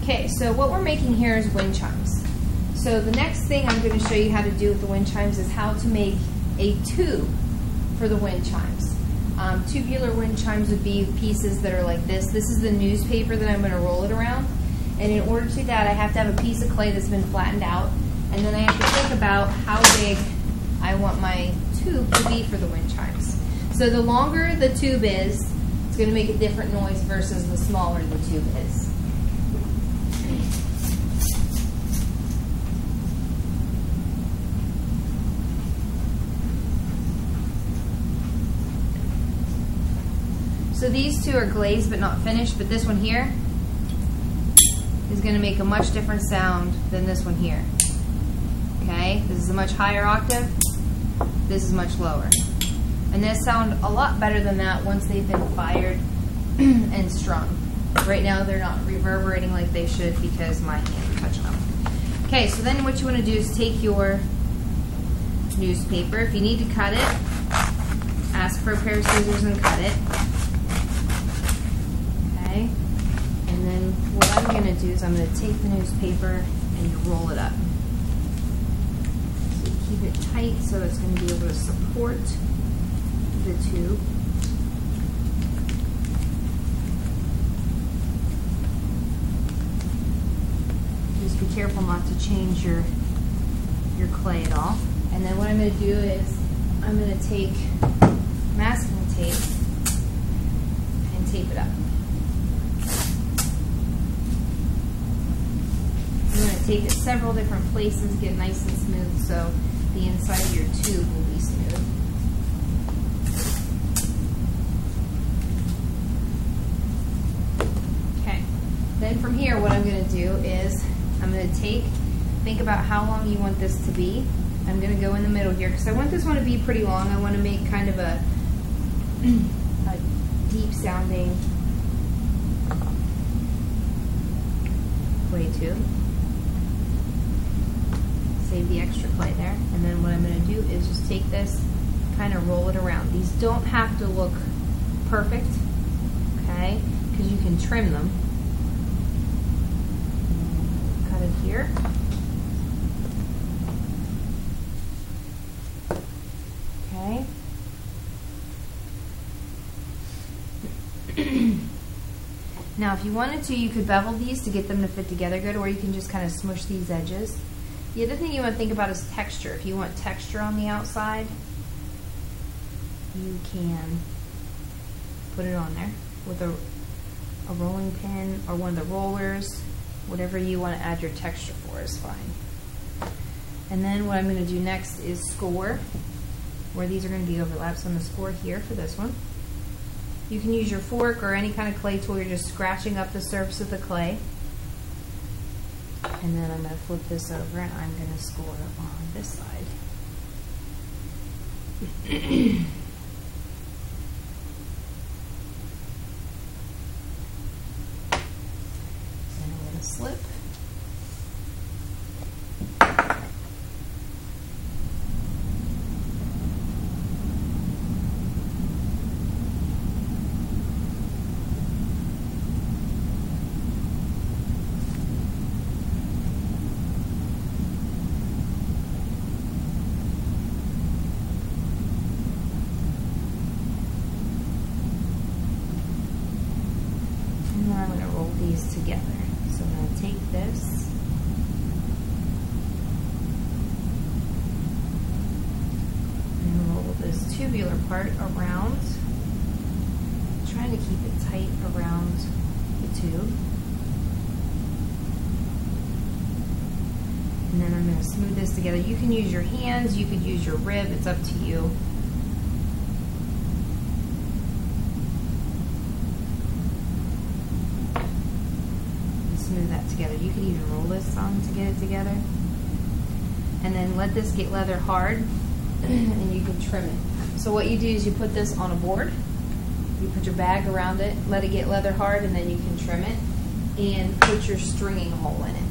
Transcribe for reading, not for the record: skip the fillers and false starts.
Okay, so what we're making here is wind chimes. So the next thing I'm going to show you how to do with the wind chimes is how to make a tube for the wind chimes. Tubular wind chimes would be pieces that are like this. This is the newspaper that I'm going to roll it around. And in order to do that, I have to have a piece of clay that's been flattened out. And then I have to think about how big I want my tube to be for the wind chimes. So the longer the tube is, it's going to make a different noise versus the smaller the tube is. So these two are glazed but not finished, but this one here is going to make a much different sound than this one here. Okay, this is a much higher octave, this is much lower. And they sound a lot better than that once they've been fired and strung. Right now they're not reverberating like they should because my hand touched them. Okay, so then what you want to do is take your newspaper. If you need to cut it, ask for a pair of scissors and cut it. Okay, and then what I'm going to do is I'm going to take the newspaper and roll it up. So keep it tight so it's going to be able to support the tube. Just be careful not to change your clay at all. And then what I'm going to do is I'm going to take masking tape and tape it up. I'm going to tape it several different places, get it nice and smooth so the inside of your tube will be smooth. Okay, then from here what I'm going to do is I'm going to think about how long you want this to be. I'm going to go in the middle here because I want this one to be pretty long. I want to make kind of a deep sounding clay tube. Save the extra clay there. And then what I'm going to do is just take this, kind of roll it around. These don't have to look perfect, okay, because you can trim them. Cut it here. Okay. Now if you wanted to, you could bevel these to get them to fit together good, or you can just kind of smush these edges. The other thing you want to think about is texture. If you want texture on the outside, you can put it on there with a rolling pin or one of the rollers. Whatever you want to add your texture for is fine. And then what I'm going to do next is score, where these are going to be overlaps on the score here for this one. You can use your fork or any kind of clay tool. You're just scratching up the surface of the clay. And then I'm going to flip this over and I'm going to score on this side. Then I'm going to slip. I'm going to roll these together. So I'm going to take this and roll this tubular part around, trying to keep it tight around the tube. And then I'm going to smooth this together. You can use your hands, you could use your rib, it's up to you. Smooth that together. You could even roll this on to get it together. And then let this get leather hard and you can trim it. So what you do is you put this on a board, you put your bag around it, let it get leather hard, and then you can trim it and put your stringing hole in it.